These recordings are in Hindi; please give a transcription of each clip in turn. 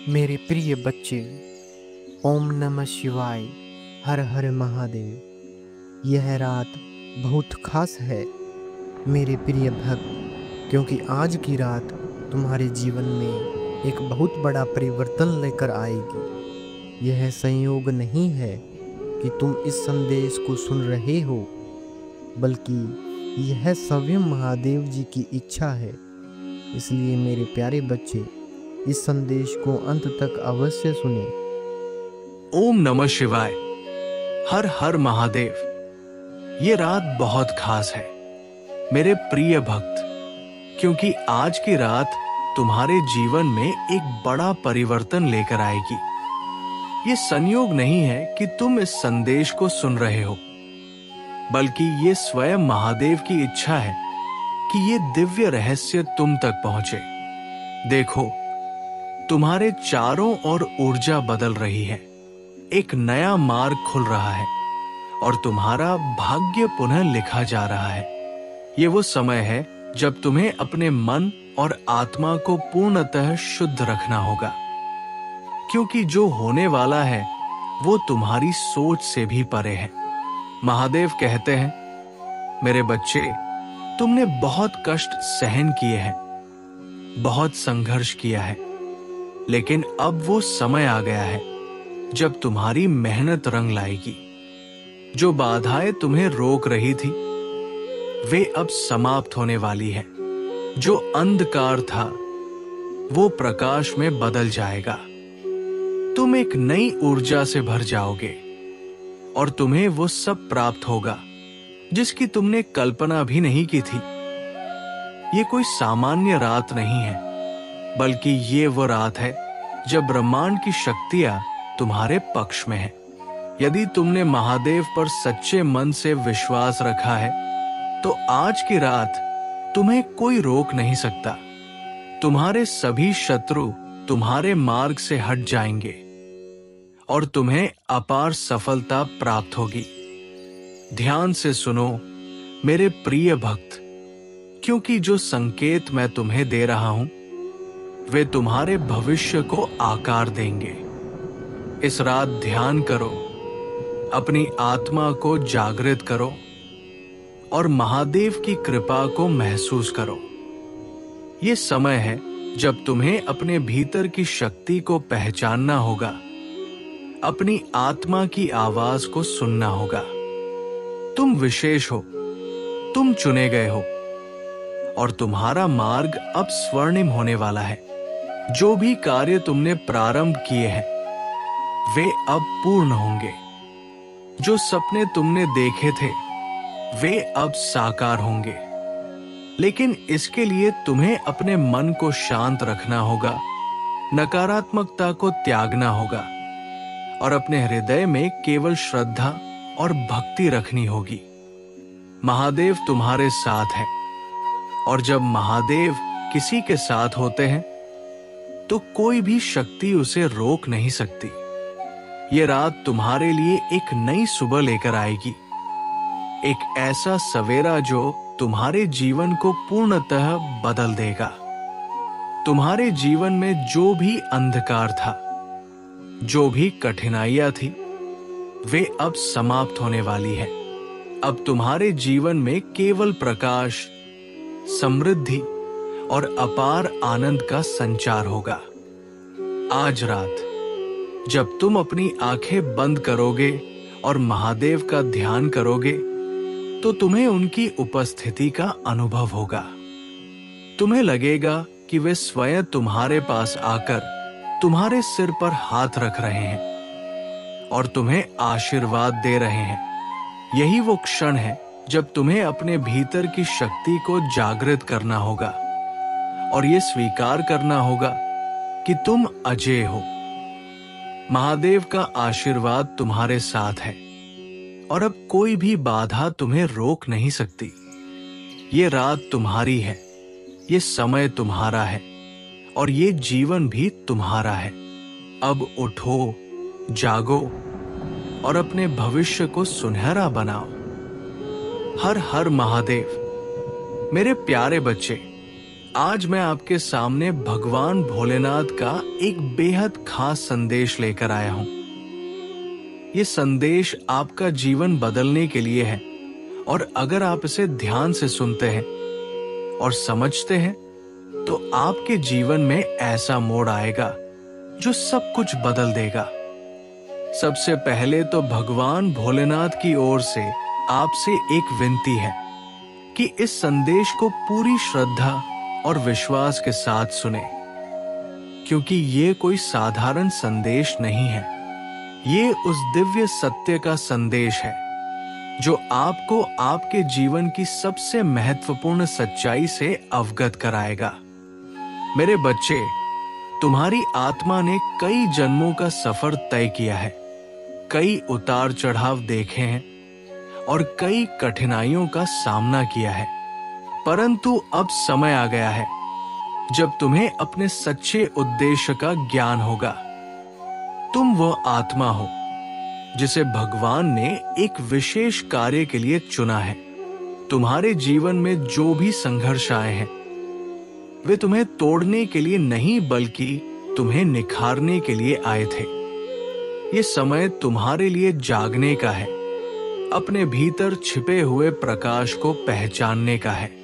मेरे प्रिय बच्चे, ओम नमः शिवाय। हर हर महादेव। यह रात बहुत खास है मेरे प्रिय भक्त, क्योंकि आज की रात तुम्हारे जीवन में एक बहुत बड़ा परिवर्तन लेकर आएगी। यह संयोग नहीं है कि तुम इस संदेश को सुन रहे हो, बल्कि यह स्वयं महादेव जी की इच्छा है। इसलिए मेरे प्यारे बच्चे, इस संदेश को अंत तक अवश्य सुने। ओम नमः शिवाय। हर हर महादेव। ये रात बहुत खास है मेरे प्रिय भक्त, क्योंकि आज की रात तुम्हारे जीवन में एक बड़ा परिवर्तन लेकर आएगी। ये संयोग नहीं है कि तुम इस संदेश को सुन रहे हो, बल्कि ये स्वयं महादेव की इच्छा है कि ये दिव्य रहस्य तुम तक पहुंचे। देखो, तुम्हारे चारों ओर ऊर्जा बदल रही है, एक नया मार्ग खुल रहा है और तुम्हारा भाग्य पुनः लिखा जा रहा है। ये वो समय है जब तुम्हें अपने मन और आत्मा को पूर्णतः शुद्ध रखना होगा, क्योंकि जो होने वाला है वो तुम्हारी सोच से भी परे है। महादेव कहते हैं, मेरे बच्चे, तुमने बहुत कष्ट सहन किए हैं, बहुत संघर्ष किया है, लेकिन अब वो समय आ गया है जब तुम्हारी मेहनत रंग लाएगी। जो बाधाएं तुम्हें रोक रही थी, वे अब समाप्त होने वाली है। जो अंधकार था, वो प्रकाश में बदल जाएगा। तुम एक नई ऊर्जा से भर जाओगे और तुम्हें वो सब प्राप्त होगा जिसकी तुमने कल्पना भी नहीं की थी। ये कोई सामान्य रात नहीं है, बल्कि ये वो रात है जब ब्रह्मांड की शक्तियां तुम्हारे पक्ष में है। यदि तुमने महादेव पर सच्चे मन से विश्वास रखा है, तो आज की रात तुम्हें कोई रोक नहीं सकता। तुम्हारे सभी शत्रु तुम्हारे मार्ग से हट जाएंगे और तुम्हें अपार सफलता प्राप्त होगी। ध्यान से सुनो मेरे प्रिय भक्त, क्योंकि जो संकेत मैं तुम्हें दे रहा हूं, वे तुम्हारे भविष्य को आकार देंगे। इस रात ध्यान करो, अपनी आत्मा को जागृत करो और महादेव की कृपा को महसूस करो। ये समय है जब तुम्हें अपने भीतर की शक्ति को पहचानना होगा, अपनी आत्मा की आवाज को सुनना होगा। तुम विशेष हो, तुम चुने गए हो और तुम्हारा मार्ग अब स्वर्णिम होने वाला है। जो भी कार्य तुमने प्रारंभ किए हैं, वे अब पूर्ण होंगे। जो सपने तुमने देखे थे, वे अब साकार होंगे। लेकिन इसके लिए तुम्हें अपने मन को शांत रखना होगा, नकारात्मकता को त्यागना होगा और अपने हृदय में केवल श्रद्धा और भक्ति रखनी होगी। महादेव तुम्हारे साथ है, और जब महादेव किसी के साथ होते हैं, तो कोई भी शक्ति उसे रोक नहीं सकती। ये रात तुम्हारे लिए एक नई सुबह लेकर आएगी, एक ऐसा सवेरा जो तुम्हारे जीवन को पूर्णतः बदल देगा। तुम्हारे जीवन में जो भी अंधकार था, जो भी कठिनाइयां थी, वे अब समाप्त होने वाली है। अब तुम्हारे जीवन में केवल प्रकाश, समृद्धि और अपार आनंद का संचार होगा। आज रात जब तुम अपनी आंखें बंद करोगे और महादेव का ध्यान करोगे, तो तुम्हें उनकी उपस्थिति का अनुभव होगा। तुम्हें लगेगा कि वे स्वयं तुम्हारे पास आकर तुम्हारे सिर पर हाथ रख रहे हैं और तुम्हें आशीर्वाद दे रहे हैं। यही वो क्षण है जब तुम्हें अपने भीतर की शक्ति को जागृत करना होगा और ये स्वीकार करना होगा कि तुम अजेय हो। महादेव का आशीर्वाद तुम्हारे साथ है और अब कोई भी बाधा तुम्हें रोक नहीं सकती। ये रात तुम्हारी है, ये समय तुम्हारा है और ये जीवन भी तुम्हारा है। अब उठो, जागो और अपने भविष्य को सुनहरा बनाओ। हर हर महादेव। मेरे प्यारे बच्चे, आज मैं आपके सामने भगवान भोलेनाथ का एक बेहद खास संदेश लेकर आया हूं। ये संदेश आपका जीवन बदलने के लिए है और अगर आप इसे ध्यान से सुनते हैं और समझते हैं तो आपके जीवन में ऐसा मोड़ आएगा जो सब कुछ बदल देगा। सबसे पहले तो भगवान भोलेनाथ की ओर से आपसे एक विनती है कि इस संदेश को पूरी श्रद्धा और विश्वास के साथ सुने, क्योंकि ये कोई साधारण संदेश नहीं है। ये उस दिव्य सत्य का संदेश है जो आपको आपके जीवन की सबसे महत्वपूर्ण सच्चाई से अवगत कराएगा। मेरे बच्चे, तुम्हारी आत्मा ने कई जन्मों का सफर तय किया है, कई उतार चढ़ाव देखे हैं और कई कठिनाइयों का सामना किया है, परंतु अब समय आ गया है जब तुम्हें अपने सच्चे उद्देश्य का ज्ञान होगा। तुम वह आत्मा हो जिसे भगवान ने एक विशेष कार्य के लिए चुना है। तुम्हारे जीवन में जो भी संघर्ष आए हैं वे तुम्हें तोड़ने के लिए नहीं बल्कि तुम्हें निखारने के लिए आए थे। ये समय तुम्हारे लिए जागने का है, अपने भीतर छिपे हुए प्रकाश को पहचानने का है।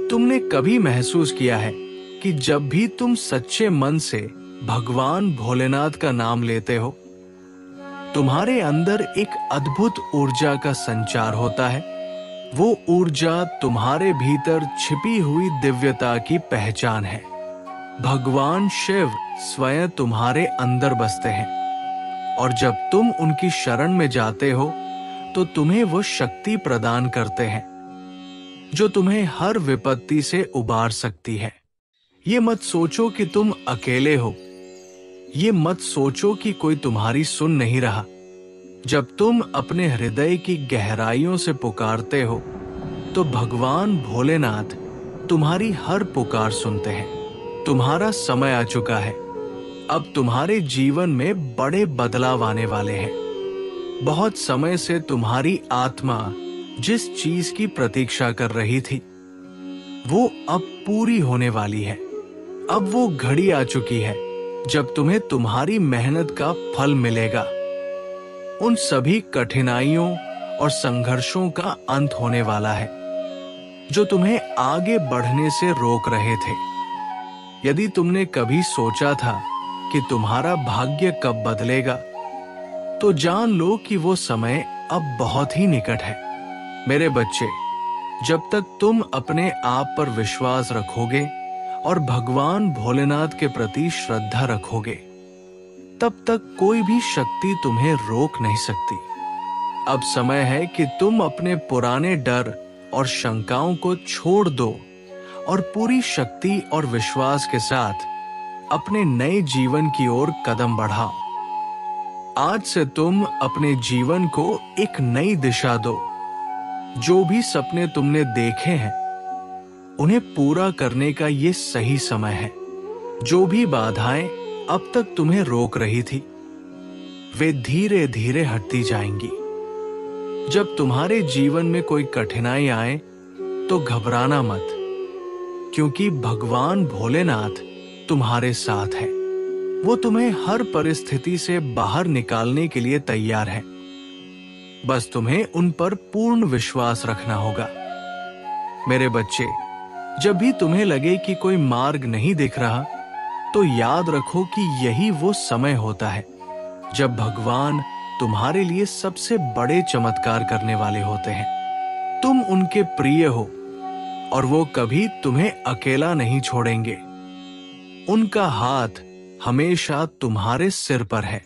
तुमने कभी महसूस किया है कि जब भी तुम सच्चे मन से भगवान भोलेनाथ का नाम लेते हो, तुम्हारे अंदर एक अद्भुत ऊर्जा का संचार होता है। वो ऊर्जा तुम्हारे भीतर छिपी हुई दिव्यता की पहचान है। भगवान शिव स्वयं तुम्हारे अंदर बसते हैं और जब तुम उनकी शरण में जाते हो तो तुम्हें वो शक्ति प्रदान करते हैं जो तुम्हें हर विपत्ति से उबार सकती है। ये मत सोचो कि तुम अकेले हो, ये मत सोचो कि कोई तुम्हारी सुन नहीं रहा। जब तुम अपने हृदय की गहराइयों से पुकारते हो तो भगवान भोलेनाथ तुम्हारी हर पुकार सुनते हैं। तुम्हारा समय आ चुका है। अब तुम्हारे जीवन में बड़े बदलाव आने वाले हैं। बहुत समय से तुम्हारी आत्मा जिस चीज की प्रतीक्षा कर रही थी वो अब पूरी होने वाली है। अब वो घड़ी आ चुकी है जब तुम्हें तुम्हारी मेहनत का फल मिलेगा। उन सभी कठिनाइयों और संघर्षों का अंत होने वाला है जो तुम्हें आगे बढ़ने से रोक रहे थे। यदि तुमने कभी सोचा था कि तुम्हारा भाग्य कब बदलेगा, तो जान लो कि वो समय अब बहुत ही निकट है। मेरे बच्चे, जब तक तुम अपने आप पर विश्वास रखोगे और भगवान भोलेनाथ के प्रति श्रद्धा रखोगे, तब तक कोई भी शक्ति तुम्हें रोक नहीं सकती। अब समय है कि तुम अपने पुराने डर और शंकाओं को छोड़ दो और पूरी शक्ति और विश्वास के साथ अपने नए जीवन की ओर कदम बढ़ाओ। आज से तुम अपने जीवन को एक नई दिशा दो। जो भी सपने तुमने देखे हैं उन्हें पूरा करने का ये सही समय है। जो भी बाधाएं अब तक तुम्हें रोक रही थी वे धीरे धीरे हटती जाएंगी। जब तुम्हारे जीवन में कोई कठिनाई आए तो घबराना मत, क्योंकि भगवान भोलेनाथ तुम्हारे साथ है। वो तुम्हें हर परिस्थिति से बाहर निकालने के लिए तैयार है। बस तुम्हें उन पर पूर्ण विश्वास रखना होगा। मेरे बच्चे, जब भी तुम्हें लगे कि कोई मार्ग नहीं दिख रहा, तो याद रखो कि यही वो समय होता है जब भगवान तुम्हारे लिए सबसे बड़े चमत्कार करने वाले होते हैं। तुम उनके प्रिय हो और वो कभी तुम्हें अकेला नहीं छोड़ेंगे। उनका हाथ हमेशा तुम्हारे सिर पर है।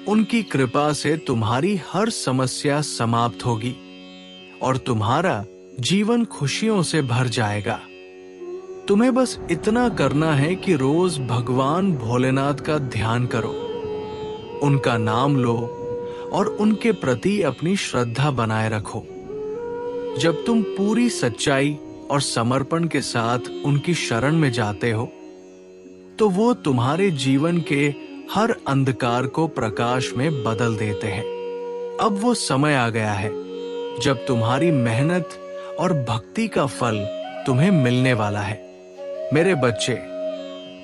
उनकी कृपा से तुम्हारी हर समस्या समाप्त होगी और तुम्हारा जीवन खुशियों से भर जाएगा। तुम्हें बस इतना करना है कि रोज भगवान भोलेनाथ का ध्यान करो, उनका नाम लो और उनके प्रति अपनी श्रद्धा बनाए रखो। जब तुम पूरी सच्चाई और समर्पण के साथ उनकी शरण में जाते हो, तो वो तुम्हारे जीवन के हर अंधकार को प्रकाश में बदल देते हैं। अब वो समय आ गया है जब तुम्हारी मेहनत और भक्ति का फल तुम्हें मिलने वाला है। मेरे बच्चे,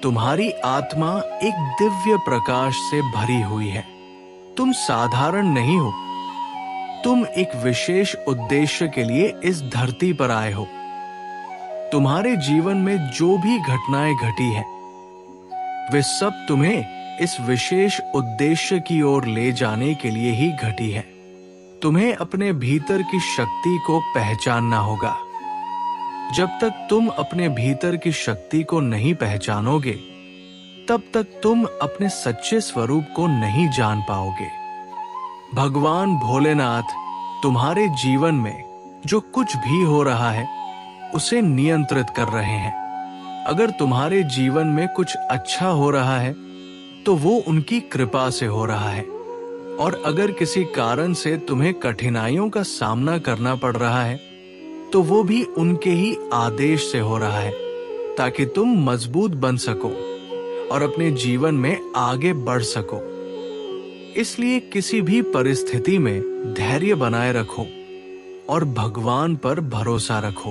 तुम्हारी आत्मा एक दिव्य प्रकाश से भरी हुई है। तुम साधारण नहीं हो। तुम एक विशेष उद्देश्य के लिए इस धरती पर आए हो। तुम्हारे जीवन में जो भी घटनाएं घटी हैं, वे सब तुम्हें इस विशेष उद्देश्य की ओर ले जाने के लिए ही घटी है। तुम्हें अपने भीतर की शक्ति को पहचानना होगा। जब तक तुम अपने भीतर की शक्ति को नहीं पहचानोगे, तब तक तुम अपने सच्चे स्वरूप को नहीं जान पाओगे। भगवान भोलेनाथ तुम्हारे जीवन में जो कुछ भी हो रहा है, उसे नियंत्रित कर रहे हैं। अगर तुम्हारे जीवन में कुछ अच्छा हो रहा है, तो वो उनकी कृपा से हो रहा है। और अगर किसी कारण से तुम्हें कठिनाइयों का सामना करना पड़ रहा है, तो वो भी उनके ही आदेश से हो रहा है, ताकि तुम मजबूत बन सको और अपने जीवन में आगे बढ़ सको। इसलिए किसी भी परिस्थिति में धैर्य बनाए रखो और भगवान पर भरोसा रखो।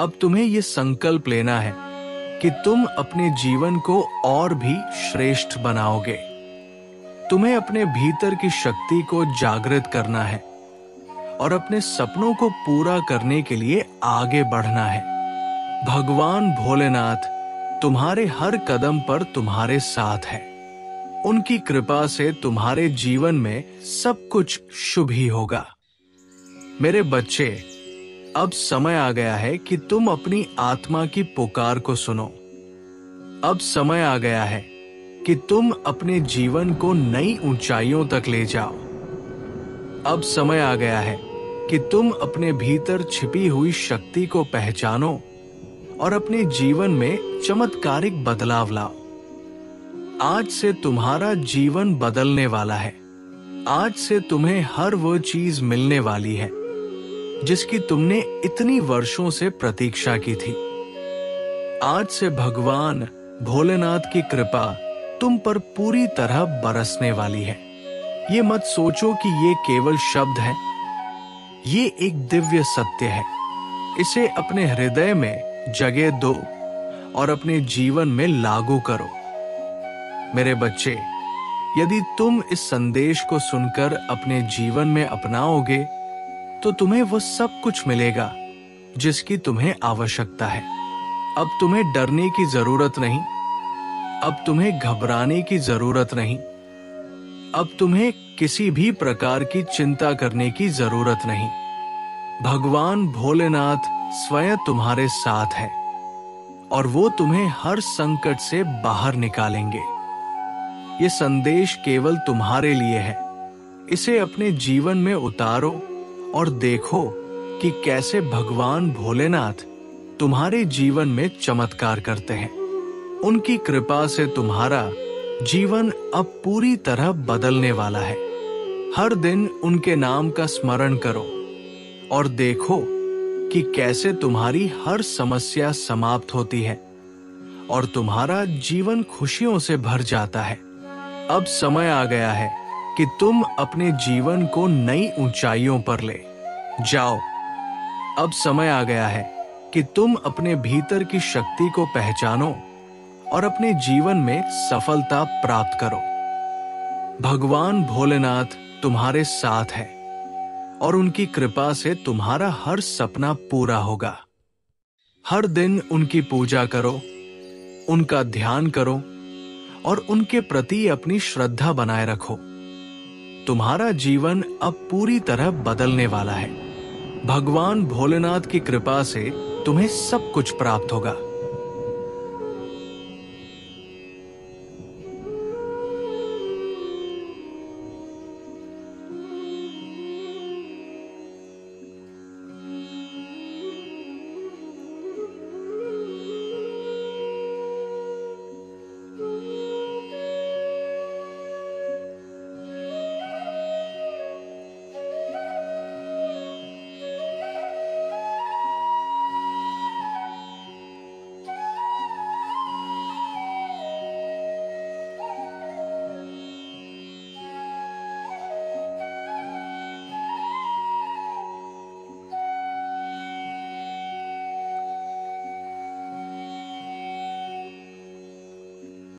अब तुम्हें यह संकल्प लेना है कि तुम अपने जीवन को और भी श्रेष्ठ बनाओगे। तुम्हें अपने भीतर की शक्ति को जागृत करना है और अपने सपनों को पूरा करने के लिए आगे बढ़ना है। भगवान भोलेनाथ तुम्हारे हर कदम पर तुम्हारे साथ है। उनकी कृपा से तुम्हारे जीवन में सब कुछ शुभ ही होगा। मेरे बच्चे, अब समय आ गया है कि तुम अपनी आत्मा की पुकार को सुनो। अब समय आ गया है कि तुम अपने जीवन को नई ऊंचाइयों तक ले जाओ। अब समय आ गया है कि तुम अपने भीतर छिपी हुई शक्ति को पहचानो और अपने जीवन में चमत्कारिक बदलाव लाओ। आज से तुम्हारा जीवन बदलने वाला है। आज से तुम्हें हर वो चीज मिलने वाली है जिसकी तुमने इतनी वर्षों से प्रतीक्षा की थी। आज से भगवान भोलेनाथ की कृपा तुम पर पूरी तरह बरसने वाली है। ये मत सोचो कि ये केवल शब्द है। ये एक दिव्य सत्य है। इसे अपने हृदय में जगह दो और अपने जीवन में लागू करो। मेरे बच्चे, यदि तुम इस संदेश को सुनकर अपने जीवन में अपनाओगे, तो तुम्हें वो सब कुछ मिलेगा जिसकी तुम्हें आवश्यकता है। अब तुम्हें डरने की जरूरत नहीं। अब तुम्हें घबराने की जरूरत नहीं। अब तुम्हें किसी भी प्रकार की चिंता करने की जरूरत नहीं। भगवान भोलेनाथ स्वयं तुम्हारे साथ है और वो तुम्हें हर संकट से बाहर निकालेंगे। ये संदेश केवल तुम्हारे लिए है। इसे अपने जीवन में उतारो और देखो कि कैसे भगवान भोलेनाथ तुम्हारे जीवन में चमत्कार करते हैं। उनकी कृपा से तुम्हारा जीवन अब पूरी तरह बदलने वाला है। हर दिन उनके नाम का स्मरण करो और देखो कि कैसे तुम्हारी हर समस्या समाप्त होती है और तुम्हारा जीवन खुशियों से भर जाता है। अब समय आ गया है कि तुम अपने जीवन को नई ऊंचाइयों पर ले जाओ। अब समय आ गया है कि तुम अपने भीतर की शक्ति को पहचानो और अपने जीवन में सफलता प्राप्त करो। भगवान भोलेनाथ तुम्हारे साथ है और उनकी कृपा से तुम्हारा हर सपना पूरा होगा। हर दिन उनकी पूजा करो, उनका ध्यान करो और उनके प्रति अपनी श्रद्धा बनाए रखो। तुम्हारा जीवन अब पूरी तरह बदलने वाला है। भगवान भोलेनाथ की कृपा से तुम्हें सब कुछ प्राप्त होगा।